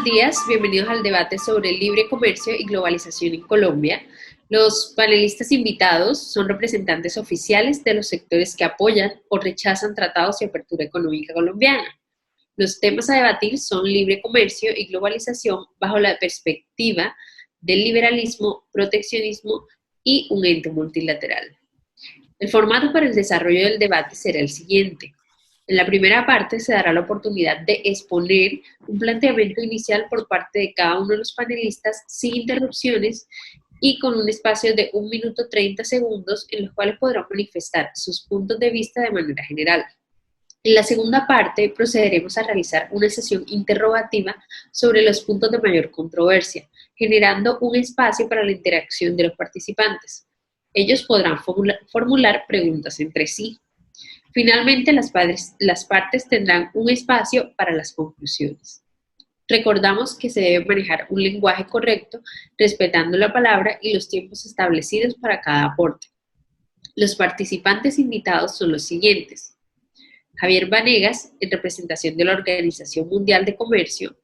buenos días, bienvenidos al debate sobre el libre comercio y globalización en Colombia. Los panelistas invitados son representantes oficiales de los sectores que apoyan o rechazan tratados y apertura económica colombiana. Los temas a debatir son libre comercio y globalización bajo la perspectiva del liberalismo, proteccionismo y un ente multilateral. El formato para el desarrollo del debate será el siguiente. En la primera parte se dará la oportunidad de exponer un planteamiento inicial por parte de cada uno de los panelistas sin interrupciones y con un espacio de 1 minuto 30 segundos en los cuales podrán manifestar sus puntos de vista de manera general. En la segunda parte procederemos a realizar una sesión interrogativa sobre los puntos de mayor controversia, generando un espacio para la interacción de los participantes. Ellos podrán formular preguntas entre sí. Finalmente, las partes tendrán un espacio para las conclusiones. Recordamos que se debe manejar un lenguaje correcto, respetando la palabra y los tiempos establecidos para cada aporte. Los participantes invitados son los siguientes: Javier Vanegas, en representación de la Organización Mundial de Comercio;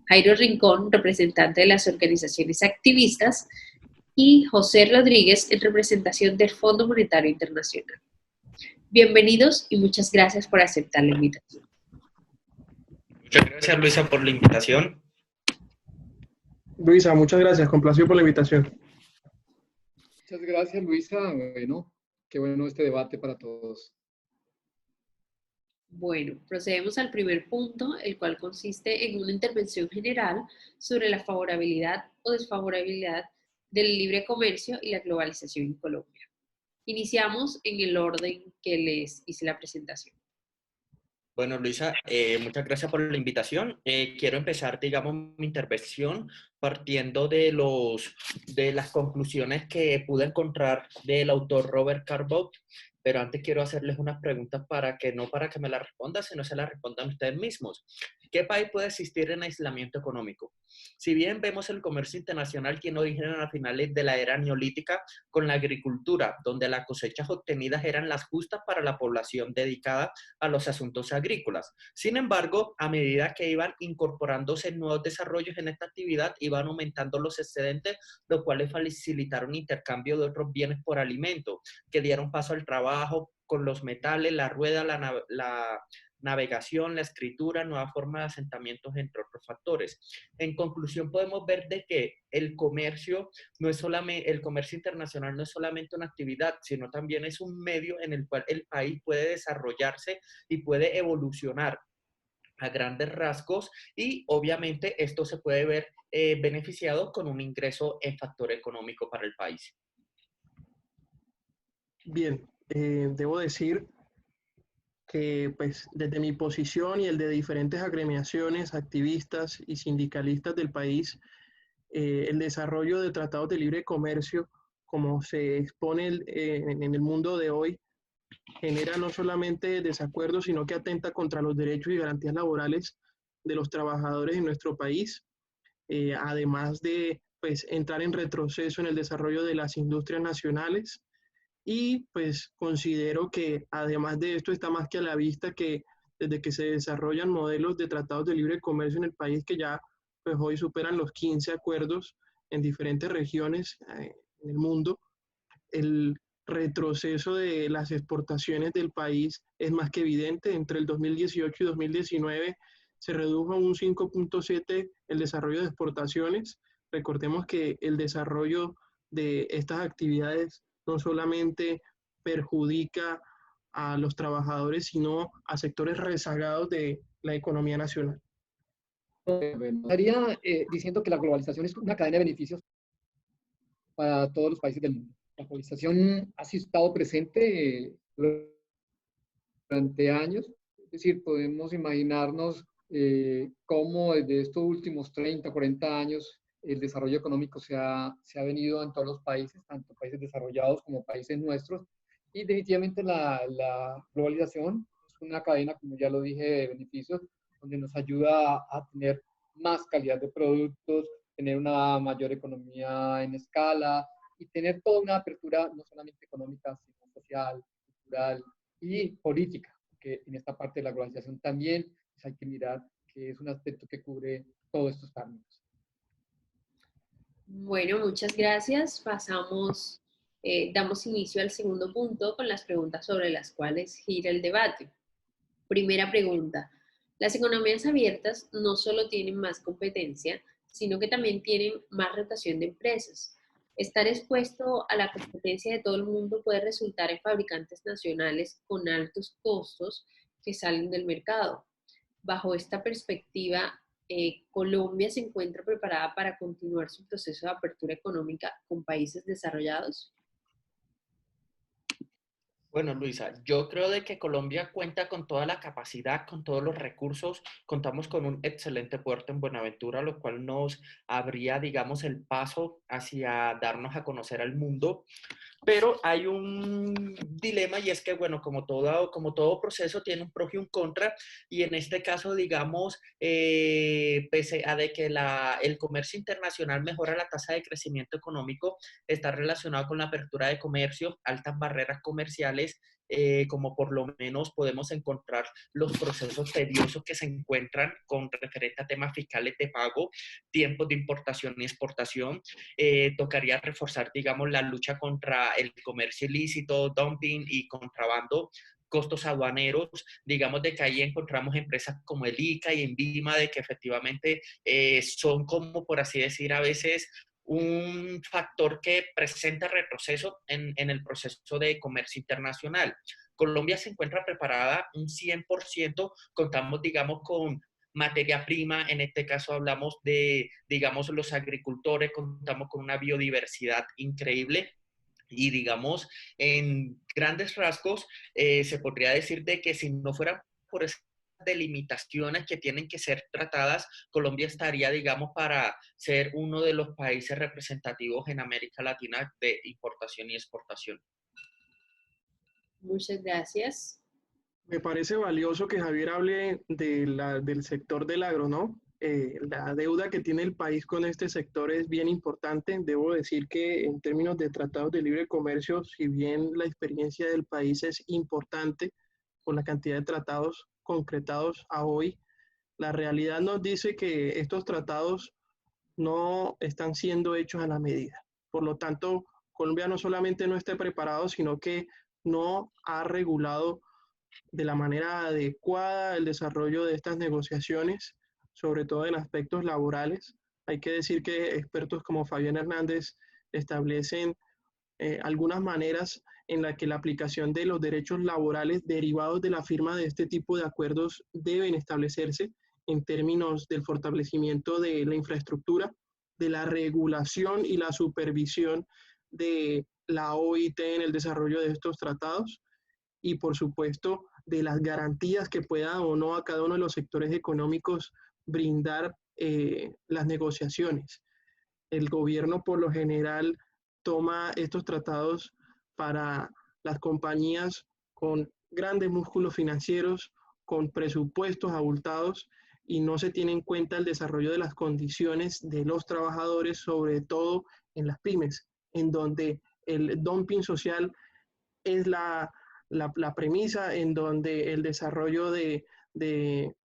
Jairo Rincón, representante de las organizaciones activistas; y José Rodríguez, en representación del Fondo Monetario Internacional. Bienvenidos y muchas gracias por aceptar la invitación. Muchas gracias, Luisa, por la invitación. Luisa, muchas gracias, complacido por la invitación. Muchas gracias, Luisa. Bueno, qué bueno este debate para todos. Bueno, procedemos al primer punto, el cual consiste en una intervención general sobre la favorabilidad o desfavorabilidad del libre comercio y la globalización en Colombia. Iniciamos en el orden que les hice la presentación. Bueno, Luisa, muchas gracias por la invitación. Quiero empezar, digamos, mi intervención partiendo de las conclusiones que pude encontrar del autor Robert Carbot, pero antes quiero hacerles unas preguntas no para que me las respondan, sino se las respondan ustedes mismos. ¿Qué país puede existir en aislamiento económico? Si bien vemos el comercio internacional tiene origen a finales de la era neolítica con la agricultura, donde las cosechas obtenidas eran las justas para la población dedicada a los asuntos agrícolas. Sin embargo, a medida que iban incorporándose nuevos desarrollos en esta actividad, iban aumentando los excedentes, los cuales facilitaron intercambio de otros bienes por alimento, que dieron paso al trabajo con los metales, la rueda, la navegación, la escritura, nuevas formas de asentamientos, entre otros factores. En conclusión, podemos ver de que el comercio internacional no es solamente una actividad, sino también es un medio en el cual el país puede desarrollarse y puede evolucionar a grandes rasgos, y obviamente esto se puede ver beneficiado con un ingreso en factor económico para el país. Bien, debo decir que pues desde mi posición y el de diferentes agremiaciones, activistas y sindicalistas del país, el desarrollo de tratados de libre comercio, como se expone en el mundo de hoy, genera no solamente desacuerdos, sino que atenta contra los derechos y garantías laborales de los trabajadores en nuestro país, además de pues, entrar en retroceso en el desarrollo de las industrias nacionales. Y pues considero que además de esto está más que a la vista que desde que se desarrollan modelos de tratados de libre comercio en el país, que ya pues hoy superan los 15 acuerdos en diferentes regiones en el mundo, el retroceso de las exportaciones del país es más que evidente. Entre el 2018 y 2019 se redujo a un 5.7 el desarrollo de exportaciones. Recordemos que el desarrollo de estas actividades no solamente perjudica a los trabajadores, sino a sectores rezagados de la economía nacional. Estaría diciendo que la globalización es una cadena de beneficios para todos los países del mundo. La globalización ha estado presente durante años, es decir, podemos imaginarnos cómo desde estos últimos 30, 40 años el desarrollo económico se ha venido en todos los países, tanto países desarrollados como países nuestros, y definitivamente la globalización es una cadena, como ya lo dije, de beneficios, donde nos ayuda a tener más calidad de productos, tener una mayor economía en escala y tener toda una apertura no solamente económica, sino social, cultural y política, que en esta parte de la globalización también pues, hay que mirar que es un aspecto que cubre todos estos términos. Bueno, muchas gracias. Pasamos, damos inicio al segundo punto con las preguntas sobre las cuales gira el debate. Primera pregunta. Las economías abiertas no solo tienen más competencia, sino que también tienen más rotación de empresas. Estar expuesto a la competencia de todo el mundo puede resultar en fabricantes nacionales con altos costos que salen del mercado. Bajo esta perspectiva, ¿Colombia se encuentra preparada para continuar su proceso de apertura económica con países desarrollados? Bueno, Luisa, yo creo de que Colombia cuenta con toda la capacidad, con todos los recursos, contamos con un excelente puerto en Buenaventura, lo cual nos abría, digamos, el paso hacia darnos a conocer al mundo. Pero hay un dilema y es que, bueno, como todo proceso tiene un pro y un contra, y en este caso, digamos, pese a de que el comercio internacional mejora la tasa de crecimiento económico, está relacionado con la apertura de comercio, altas barreras comerciales, como por lo menos podemos encontrar los procesos tediosos que se encuentran con referente a temas fiscales de pago, tiempos de importación y exportación. Tocaría reforzar, digamos, la lucha contra el comercio ilícito, dumping y contrabando, costos aduaneros, digamos de que ahí encontramos empresas como el ICA y Envima, de que efectivamente son como, por así decir, a veces un factor que presenta retroceso en el proceso de comercio internacional. Colombia se encuentra preparada un 100%, contamos, digamos, con materia prima, en este caso hablamos de, digamos, los agricultores, contamos con una biodiversidad increíble y, digamos, en grandes rasgos, se podría decir de que si no fuera por esas delimitaciones que tienen que ser tratadas, Colombia estaría, digamos, para ser uno de los países representativos en América Latina de importación y exportación. Muchas gracias. Me parece valioso que Javier hable del sector del agro, ¿no? La deuda que tiene el país con este sector es bien importante. Debo decir que en términos de tratados de libre comercio, si bien la experiencia del país es importante por la cantidad de tratados concretados a hoy, la realidad nos dice que estos tratados no están siendo hechos a la medida. Por lo tanto, Colombia no solamente no esté preparado, sino que no ha regulado de la manera adecuada el desarrollo de estas negociaciones, sobre todo en aspectos laborales. Hay que decir que expertos como Fabián Hernández establecen algunas maneras en las que la aplicación de los derechos laborales derivados de la firma de este tipo de acuerdos deben establecerse en términos del fortalecimiento de la infraestructura, de la regulación y la supervisión de la OIT en el desarrollo de estos tratados y, por supuesto, de las garantías que pueda o no a cada uno de los sectores económicos brindar las negociaciones. El gobierno, por lo general, toma estos tratados para las compañías con grandes músculos financieros, con presupuestos abultados, y no se tiene en cuenta el desarrollo de las condiciones de los trabajadores, sobre todo en las pymes, en donde el dumping social es la premisa, en donde el desarrollo del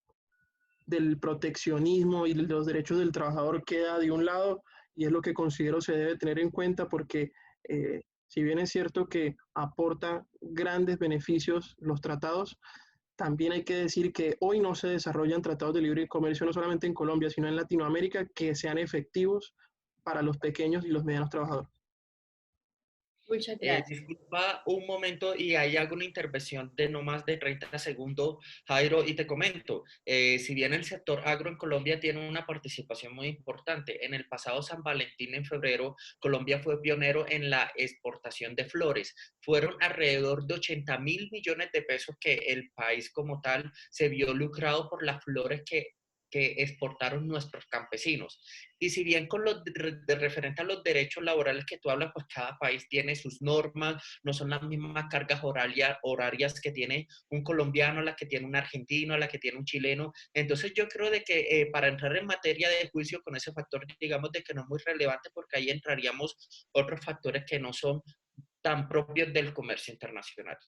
proteccionismo y los derechos del trabajador queda de un lado, y es lo que considero se debe tener en cuenta porque si bien es cierto que aporta grandes beneficios los tratados, también hay que decir que hoy no se desarrollan tratados de libre comercio no solamente en Colombia, sino en Latinoamérica, que sean efectivos para los pequeños y los medianos trabajadores. Muchas gracias. Disculpa un momento y hay alguna intervención de no más de 30 segundos, Jairo, y te comento, si bien el sector agro en Colombia tiene una participación muy importante, en el pasado San Valentín en febrero, Colombia fue pionero en la exportación de flores. Fueron alrededor de 80.000 millones de pesos que el país como tal se vio lucrado por las flores que exportaron nuestros campesinos. Y si bien con lo de referente a los derechos laborales que tú hablas, pues cada país tiene sus normas, no son las mismas cargas horarias que tiene un colombiano, la que tiene un argentino, la que tiene un chileno. Entonces yo creo de que para entrar en materia de juicio con ese factor, digamos de que no es muy relevante porque ahí entraríamos otros factores que no son tan propios del comercio internacional.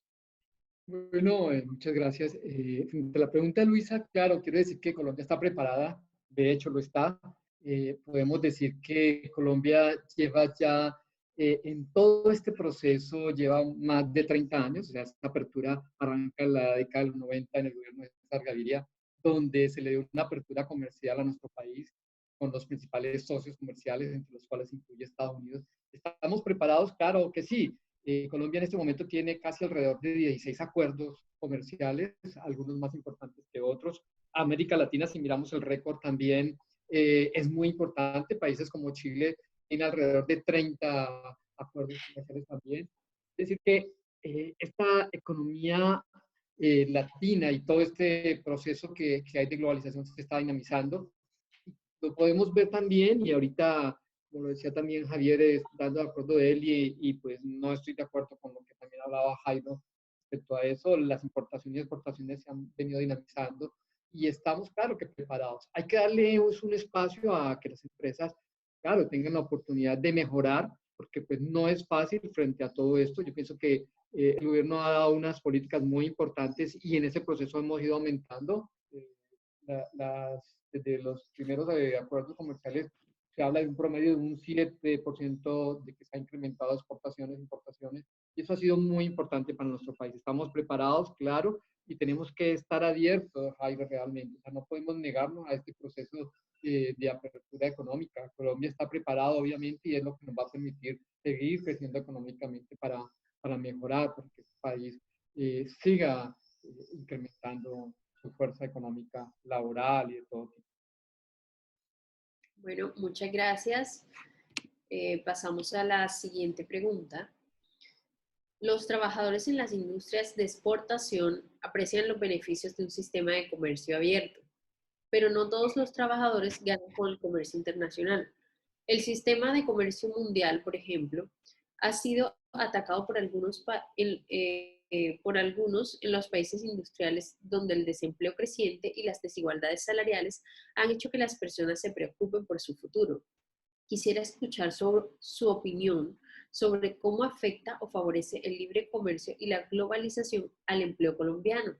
Bueno, muchas gracias. Frente a la pregunta de Luisa, claro, quiero decir que Colombia está preparada, de hecho lo está. Podemos decir que Colombia lleva ya en todo este proceso, lleva más de 30 años, o sea, esta apertura arranca en la década de los 90 en el gobierno de César Gaviria, donde se le dio una apertura comercial a nuestro país con los principales socios comerciales, entre los cuales incluye Estados Unidos. ¿Estamos preparados? Claro que sí. Colombia en este momento tiene casi alrededor de 16 acuerdos comerciales, algunos más importantes que otros. América Latina, si miramos el récord también, es muy importante. Países como Chile tienen alrededor de 30 acuerdos comerciales también. Es decir, que esta economía latina y todo este proceso que hay de globalización se está dinamizando. Lo podemos ver también, y ahorita, como lo decía también Javier, dando de acuerdo de él, y pues no estoy de acuerdo con lo que también hablaba Jairo respecto a eso, las importaciones y exportaciones se han venido dinamizando y estamos, claro que preparados. Hay que darle un espacio a que las empresas, claro, tengan la oportunidad de mejorar, porque pues no es fácil frente a todo esto. Yo pienso que el gobierno ha dado unas políticas muy importantes y en ese proceso hemos ido aumentando desde los primeros acuerdos comerciales se habla de un promedio de un 7% de que se ha incrementado exportaciones, importaciones, y eso ha sido muy importante para nuestro país. Estamos preparados, claro, y tenemos que estar abiertos, Jairo, realmente. O sea, no podemos negarnos a este proceso de apertura económica. Colombia está preparado, obviamente, y es lo que nos va a permitir seguir creciendo económicamente para mejorar, porque el país siga incrementando su fuerza económica laboral y de todo tipo. Bueno, muchas gracias. Pasamos a la siguiente pregunta. Los trabajadores en las industrias de exportación aprecian los beneficios de un sistema de comercio abierto, pero no todos los trabajadores ganan con el comercio internacional. El sistema de comercio mundial, por ejemplo, ha sido atacado por algunos en los países industriales donde el desempleo creciente y las desigualdades salariales han hecho que las personas se preocupen por su futuro. Quisiera escuchar su opinión sobre cómo afecta o favorece el libre comercio y la globalización al empleo colombiano.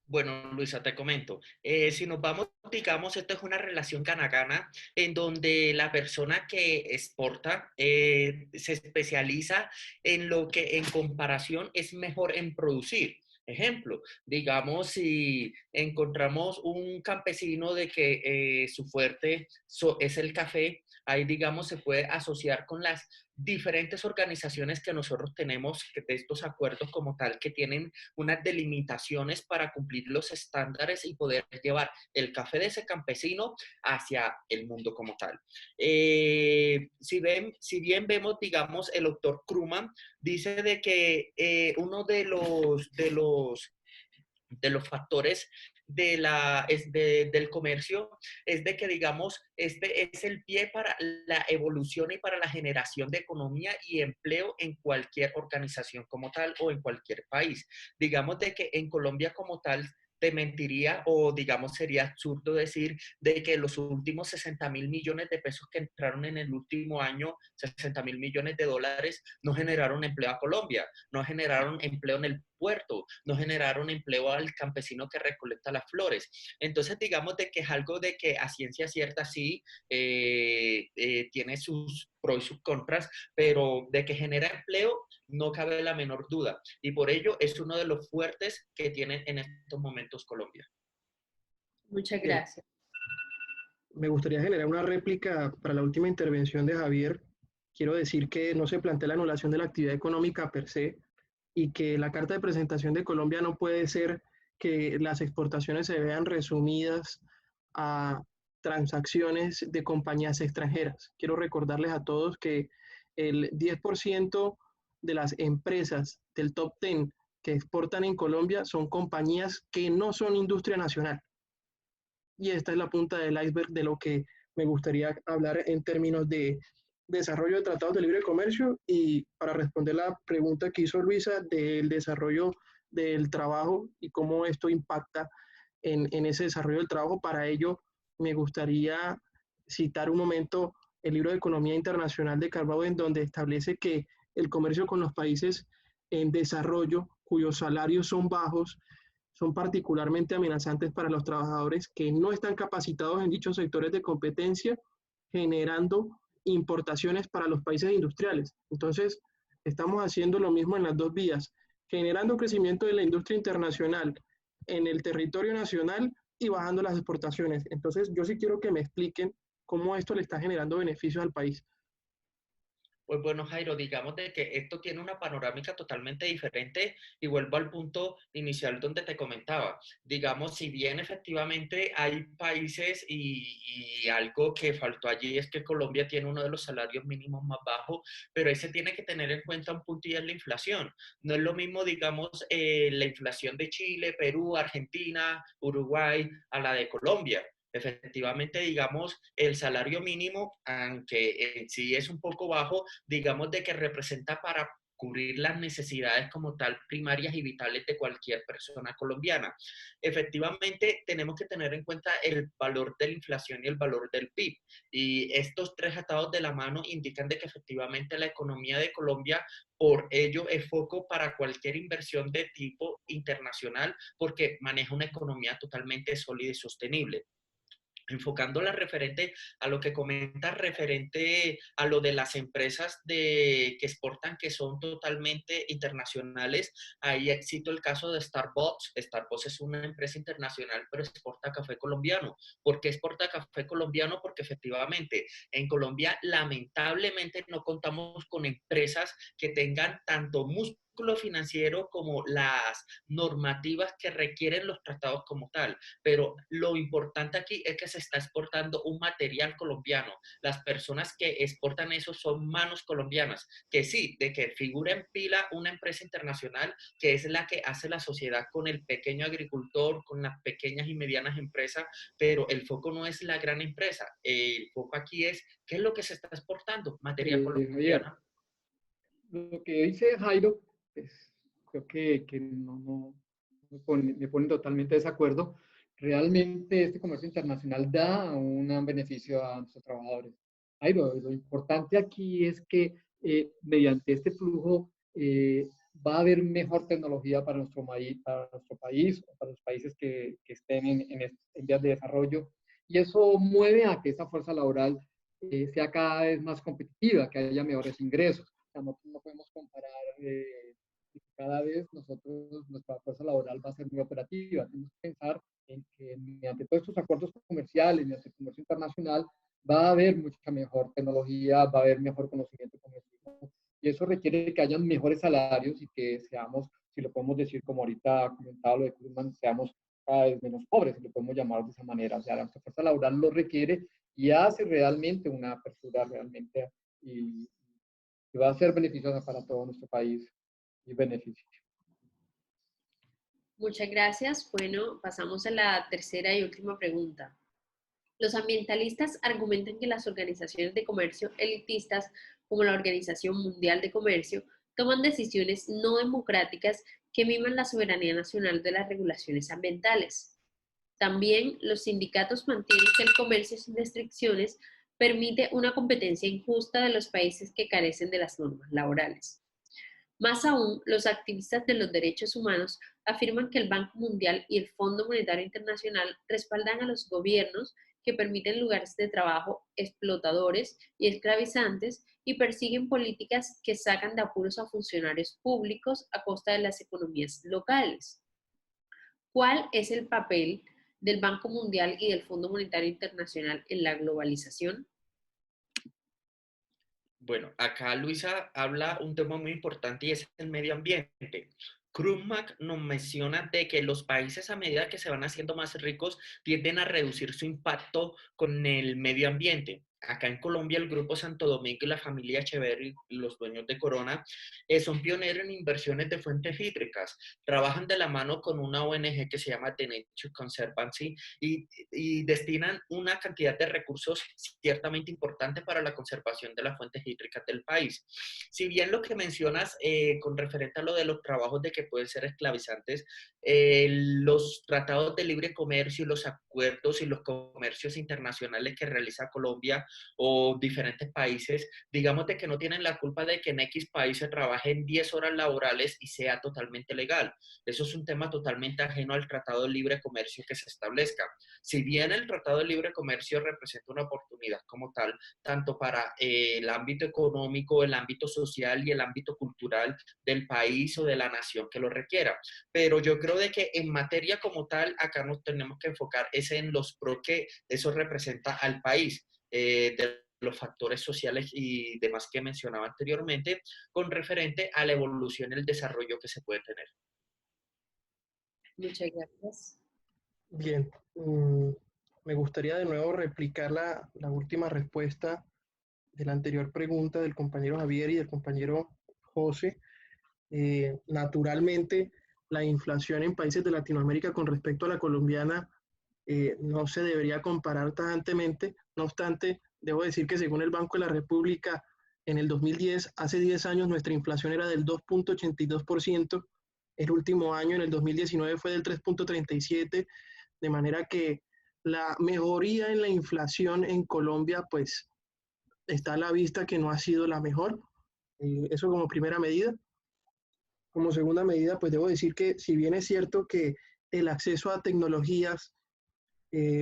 Bueno, Luisa, te comento. Si nos vamos, digamos, esto es una relación gana-gana en donde la persona que exporta se especializa en lo que en comparación es mejor en producir. Ejemplo, digamos, si encontramos un campesino de que su fuerte es el café, ahí, digamos, se puede asociar con las diferentes organizaciones que nosotros tenemos de estos acuerdos como tal, que tienen unas delimitaciones para cumplir los estándares y poder llevar el café de ese campesino hacia el mundo como tal. Si bien vemos, digamos, el doctor Krugman dice de que uno de los factores del comercio es de que, digamos, este es el pie para la evolución y para la generación de economía y empleo en cualquier organización como tal o en cualquier país. Digamos de que en Colombia como tal te mentiría o digamos sería absurdo decir de que los últimos 60.000 millones de pesos que entraron en el último año, 60.000 millones de dólares, no generaron empleo a Colombia, no generaron empleo en el puerto, no generaron empleo al campesino que recolecta las flores. Entonces, digamos de que es algo de que a ciencia cierta sí tiene sus pros y sus contras, pero de que genera empleo no cabe la menor duda. Y por ello es uno de los fuertes que tiene en estos momentos Colombia. Muchas Bien, gracias. me gustaría generar una réplica para la última intervención de Javier. Quiero decir que no se plantea la anulación de la actividad económica per se y que la carta de presentación de Colombia no puede ser que las exportaciones se vean resumidas a transacciones de compañías extranjeras. Quiero recordarles a todos que el 10% de las empresas del top 10 que exportan en Colombia son compañías que no son industria nacional. Y esta es la punta del iceberg de lo que me gustaría hablar en términos de desarrollo de tratados de libre comercio y para responder la pregunta que hizo Luisa del desarrollo del trabajo y cómo esto impacta en ese desarrollo del trabajo. Para ello, me gustaría citar un momento el libro de Economía Internacional de Carvalho, en donde establece que el comercio con los países en desarrollo, cuyos salarios son bajos, son particularmente amenazantes para los trabajadores que no están capacitados en dichos sectores de competencia, generando importaciones para los países industriales. Entonces, estamos haciendo lo mismo en las dos vías, generando crecimiento de la industria internacional en el territorio nacional y bajando las exportaciones. Entonces, yo sí quiero que me expliquen cómo esto le está generando beneficios al país. Pues bueno, Jairo, digamos de que esto tiene una panorámica totalmente diferente y vuelvo al punto inicial donde te comentaba. Digamos, si bien efectivamente hay países y algo que faltó allí es que Colombia tiene uno de los salarios mínimos más bajos, pero ese tiene que tener en cuenta un punto y es la inflación. No es lo mismo, digamos, la inflación de Chile, Perú, Argentina, Uruguay a la de Colombia. Efectivamente, digamos, el salario mínimo, aunque en sí es un poco bajo, digamos de que representa para cubrir las necesidades como tal primarias y vitales de cualquier persona colombiana. Efectivamente, tenemos que tener en cuenta el valor de la inflación y el valor del PIB. Y estos tres atados de la mano indican de que efectivamente la economía de Colombia por ello es foco para cualquier inversión de tipo internacional porque maneja una economía totalmente sólida y sostenible. Enfocándola referente a lo que comenta, referente a lo de las empresas que exportan, que son totalmente internacionales. Ahí cito el caso de Starbucks. Starbucks es una empresa internacional, pero exporta café colombiano. ¿Por qué exporta café colombiano? Porque efectivamente en Colombia lamentablemente no contamos con empresas que tengan tanto músculo financiero como las normativas que requieren los tratados como tal, pero lo importante aquí es que se está exportando un material colombiano. Las personas que exportan eso son manos colombianas, que sí, de que figura en pila una empresa internacional que es la que hace la sociedad con el pequeño agricultor, con las pequeñas y medianas empresas, pero el foco no es la gran empresa. El foco aquí es qué es lo que se está exportando, material Javier, colombiano. lo que dice Jairo, pues creo que no me pone totalmente de desacuerdo. Realmente este comercio internacional da un beneficio a nuestros trabajadores. Jairo, lo importante aquí es que mediante este flujo va a haber mejor tecnología para nuestro país o para los países que estén en vías de desarrollo. Y eso mueve a que esta fuerza laboral sea cada vez más competitiva, que haya mejores ingresos. O sea, no podemos comparar cada vez nuestra fuerza laboral va a ser muy operativa. Tenemos que pensar en que mediante todos estos acuerdos comerciales, mediante el comercio internacional, va a haber mucha mejor tecnología, va a haber mejor conocimiento comercial. Y eso requiere que hayan mejores salarios y que seamos, si lo podemos decir como ahorita comentaba lo de Krugman, seamos cada vez menos pobres, si lo podemos llamar de esa manera. O sea, nuestra fuerza laboral lo requiere y hace realmente una apertura realmente y va a ser beneficiosa para todo nuestro país y beneficio. Muchas gracias. Bueno, pasamos a la tercera y última pregunta. Los ambientalistas argumentan que las organizaciones de comercio elitistas, como la Organización Mundial de Comercio, toman decisiones no democráticas que miman la soberanía nacional de las regulaciones ambientales. También los sindicatos mantienen que el comercio sin restricciones permite una competencia injusta de los países que carecen de las normas laborales. Más aún, los activistas de los derechos humanos afirman que el Banco Mundial y el Fondo Monetario Internacional respaldan a los gobiernos que permiten lugares de trabajo explotadores y esclavizantes y persiguen políticas que sacan de apuros a funcionarios públicos a costa de las economías locales. ¿Cuál es el papel del Banco Mundial y del Fondo Monetario Internacional en la globalización? Bueno, acá Luisa habla un tema muy importante y es el medio ambiente. Krugman nos menciona de que los países a medida que se van haciendo más ricos tienden a reducir su impacto con el medio ambiente. Acá en Colombia el Grupo Santo Domingo y la familia Echeverry, los dueños de Corona, son pioneros en inversiones de fuentes hídricas. Trabajan de la mano con una ONG que se llama The Nature Conservancy y destinan una cantidad de recursos ciertamente importante para la conservación de las fuentes hídricas del país. Si bien lo que mencionas con referente a lo de los trabajos de que pueden ser esclavizantes, los tratados de libre comercio y los acuerdos y los comercios internacionales que realiza Colombia o diferentes países, digamos de que no tienen la culpa de que en X país se trabajen 10 horas laborales y sea totalmente legal. Eso es un tema totalmente ajeno al Tratado de Libre Comercio que se establezca. Si bien el Tratado de Libre Comercio representa una oportunidad como tal, tanto para el ámbito económico, el ámbito social y el ámbito cultural del país o de la nación que lo requiera. Pero yo creo de que en materia como tal, acá nos tenemos que enfocar es en los pros que eso representa al país, de los factores sociales y demás que mencionaba anteriormente, con referente a la evolución y el desarrollo que se puede tener. Muchas gracias. Bien, me gustaría de nuevo replicar la última respuesta de la anterior pregunta del compañero Javier y del compañero José. Naturalmente, la inflación en países de Latinoamérica con respecto a la colombiana no se debería comparar tajantemente. No obstante, debo decir que según el Banco de la República, en el 2010, hace 10 años, nuestra inflación era del 2.82%. El último año, en el 2019, fue del 3.37%, de manera que la mejoría en la inflación en Colombia, pues, está a la vista que no ha sido la mejor. Eso como primera medida. Como segunda medida, pues debo decir que si bien es cierto que el acceso a tecnologías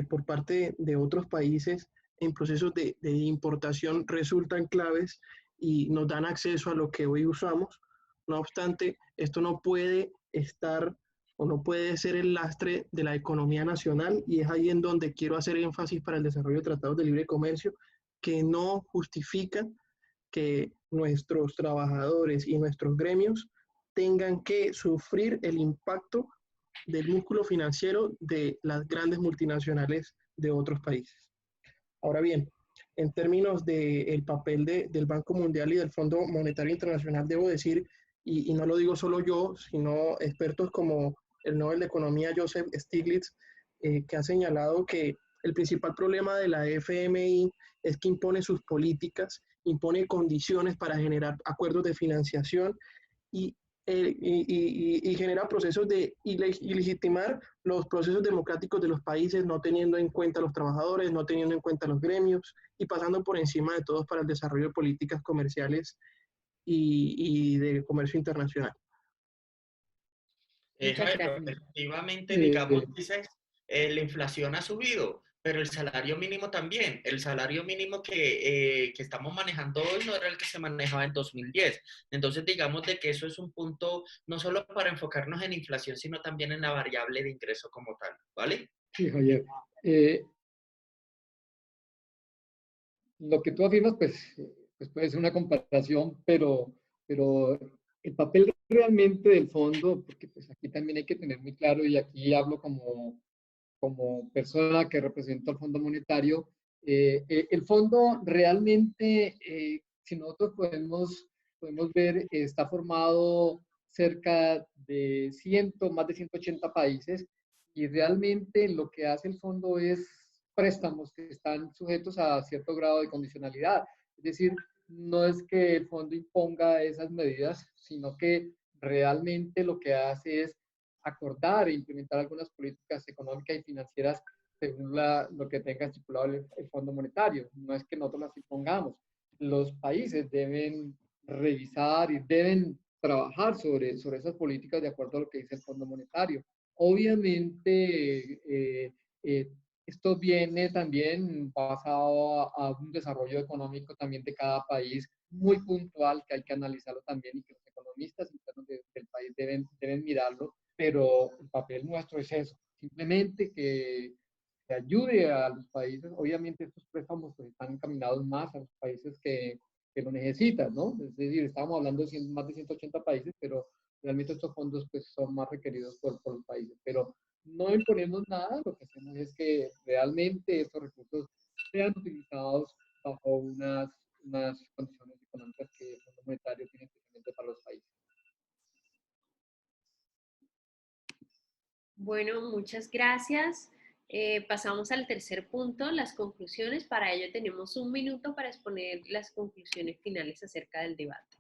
por parte de otros países en procesos de importación resultan claves y nos dan acceso a lo que hoy usamos, no obstante, esto no puede estar o no puede ser el lastre de la economía nacional, y es ahí en donde quiero hacer énfasis para el desarrollo de tratados de libre comercio que no justifican que nuestros trabajadores y nuestros gremios tengan que sufrir el impacto del músculo financiero de las grandes multinacionales de otros países. Ahora bien, en términos del papel del Banco Mundial y del Fondo Monetario Internacional, debo decir, y no lo digo solo yo, sino expertos como el Nobel de Economía Joseph Stiglitz, que ha señalado que el principal problema de la FMI es que impone sus políticas, impone condiciones para generar acuerdos de financiación y, y genera procesos de ilegitimar los procesos democráticos de los países, no teniendo en cuenta a los trabajadores, no teniendo en cuenta a los gremios y pasando por encima de todos para el desarrollo de políticas comerciales y de comercio internacional. Muchas Javier, gracias. efectivamente, digamos, Eh, dices, la inflación ha subido, pero el salario mínimo también. El salario mínimo que estamos manejando hoy no era el que se manejaba en 2010. Entonces, digamos de que eso es un punto no solo para enfocarnos en inflación, sino también en la variable de ingreso como tal, ¿vale? sí, Javier. Eh, lo que tú afirmas, pues puede ser una comparación, pero el papel realmente del fondo, porque pues aquí también hay que tener muy claro, y aquí hablo como persona que representa el Fondo Monetario, el fondo realmente, si nosotros podemos ver, está formado cerca de más de 180 países, y realmente lo que hace el fondo es préstamos que están sujetos a cierto grado de condicionalidad. Es decir, no es que el fondo imponga esas medidas, sino que realmente lo que hace es acordar e implementar algunas políticas económicas y financieras según lo que tenga estipulado el Fondo Monetario. No es que nosotros las impongamos. Los países deben revisar y deben trabajar sobre esas políticas de acuerdo a lo que dice el Fondo Monetario. Obviamente, esto viene también basado a un desarrollo económico también de cada país muy puntual, que hay que analizarlo también y que los economistas internos del país deben mirarlo, pero el papel nuestro es eso, simplemente que ayude a los países. Obviamente estos préstamos pues, están encaminados más a los países que lo necesitan, ¿no? Es decir, estamos hablando de más de 180 países, pero realmente estos fondos pues, son más requeridos por los países. Pero no imponemos nada, lo que hacemos es que realmente estos recursos sean utilizados bajo unas condiciones económicas que el Fondo Monetario tiene especialmente para los países. Bueno, muchas gracias. Pasamos al tercer punto, las conclusiones. Para ello tenemos un minuto para exponer las conclusiones finales acerca del debate.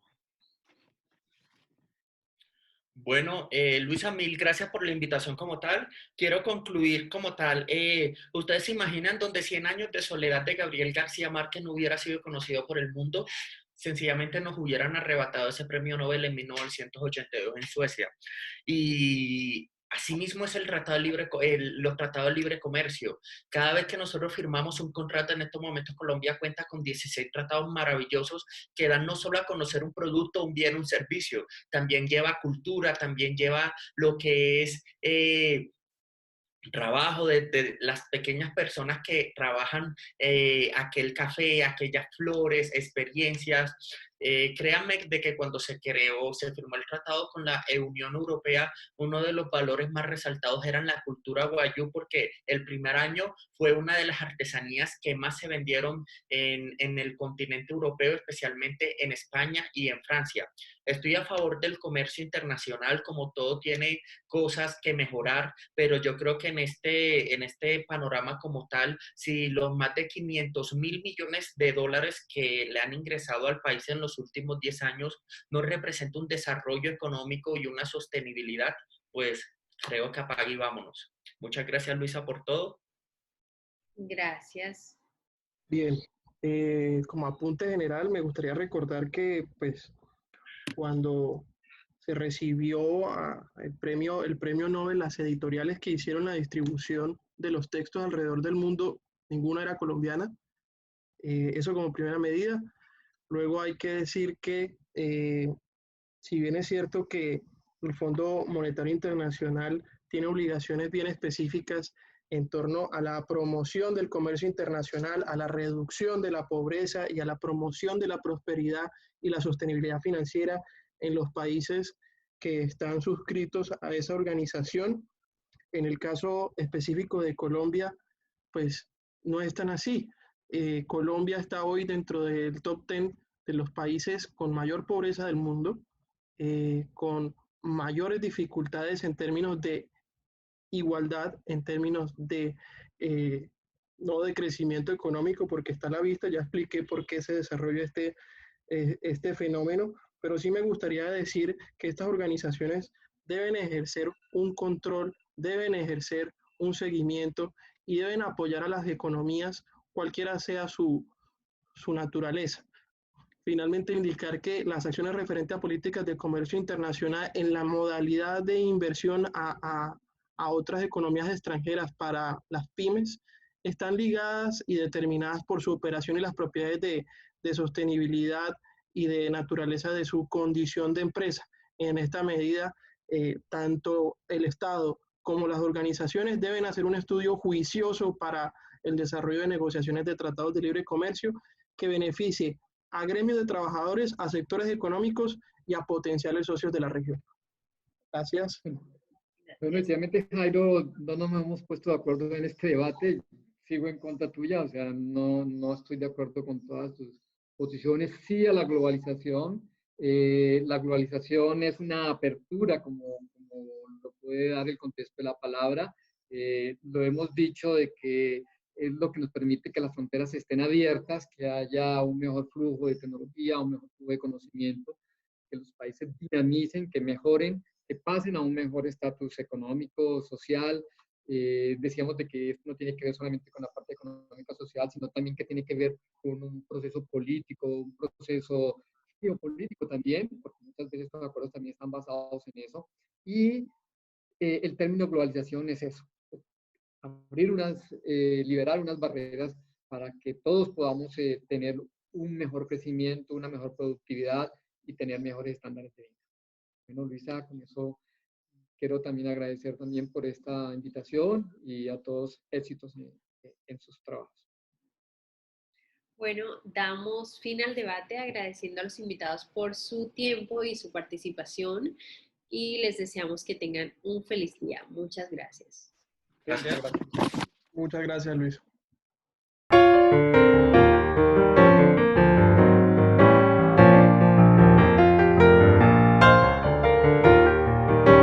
Bueno, Luisa, mil gracias por la invitación como tal. Quiero concluir como tal. ¿Ustedes se imaginan donde 100 años de soledad de Gabriel García Márquez no hubiera sido conocido por el mundo? Sencillamente nos hubieran arrebatado ese premio Nobel en 1982 en Suecia. Y asimismo es el tratado de los tratados de libre comercio. Cada vez que nosotros firmamos un contrato, en estos momentos Colombia cuenta con 16 tratados maravillosos que dan no solo a conocer un producto, un bien, un servicio, también lleva cultura, también lleva lo que es trabajo de las pequeñas personas que trabajan aquel café, aquellas flores, experiencias. Créanme de que cuando se creó, se firmó el tratado con la Unión Europea, uno de los valores más resaltados eran la cultura guayú, porque el primer año fue una de las artesanías que más se vendieron en el continente europeo, especialmente en España y en Francia. Estoy a favor del comercio internacional, como todo tiene cosas que mejorar, pero yo creo que en este panorama como tal, si los más de 500.000 millones de dólares que le han ingresado al país en los últimos 10 años no representa un desarrollo económico y una sostenibilidad, pues creo que apague y vámonos. Muchas gracias, Luisa, por todo. Gracias. Bien, como apunte general, me gustaría recordar que pues cuando se recibió el premio Nobel, las editoriales que hicieron la distribución de los textos alrededor del mundo, ninguna era colombiana. Eso como primera medida. Luego hay que decir que, si bien es cierto que el Fondo Monetario Internacional tiene obligaciones bien específicas en torno a la promoción del comercio internacional, a la reducción de la pobreza y a la promoción de la prosperidad y la sostenibilidad financiera en los países que están suscritos a esa organización. En el caso específico de Colombia, pues no es tan así. Colombia está hoy dentro del top 10 de los países con mayor pobreza del mundo, con mayores dificultades en términos de igualdad, en términos de no de crecimiento económico, porque está a la vista, ya expliqué por qué se desarrolla este fenómeno, pero sí me gustaría decir que estas organizaciones deben ejercer un control, deben ejercer un seguimiento y deben apoyar a las economías, cualquiera sea su naturaleza. Finalmente, indicar que las acciones referentes a políticas de comercio internacional en la modalidad de inversión a otras economías extranjeras para las pymes están ligadas y determinadas por su operación y las propiedades de sostenibilidad y de naturaleza de su condición de empresa. En esta medida, tanto el Estado como las organizaciones deben hacer un estudio juicioso para el desarrollo de negociaciones de tratados de libre comercio que beneficie a gremios de trabajadores, a sectores económicos y a potenciales socios de la región. Gracias. Bueno, efectivamente, Jairo, no nos hemos puesto de acuerdo en este debate. Sigo en contra tuya, o sea, no estoy de acuerdo con todas tus posiciones. Sí a la globalización. La globalización es una apertura, como lo puede dar el contexto de la palabra. Lo hemos dicho de que es lo que nos permite que las fronteras estén abiertas, que haya un mejor flujo de tecnología, un mejor flujo de conocimiento, que los países dinamicen, que mejoren, que pasen a un mejor estatus económico, social. Decíamos de que esto no tiene que ver solamente con la parte económica social, sino también que tiene que ver con un proceso político, un proceso geopolítico también, porque muchas veces estos acuerdos también están basados en eso. Y el término globalización es eso, liberar unas barreras para que todos podamos tener un mejor crecimiento, una mejor productividad y tener mejores estándares de vida. Bueno, Luisa, con eso quiero también agradecer también por esta invitación y a todos éxitos en sus trabajos. Bueno, damos fin al debate agradeciendo a los invitados por su tiempo y su participación y les deseamos que tengan un feliz día. Muchas gracias. Gracias. Muchas gracias, Luis.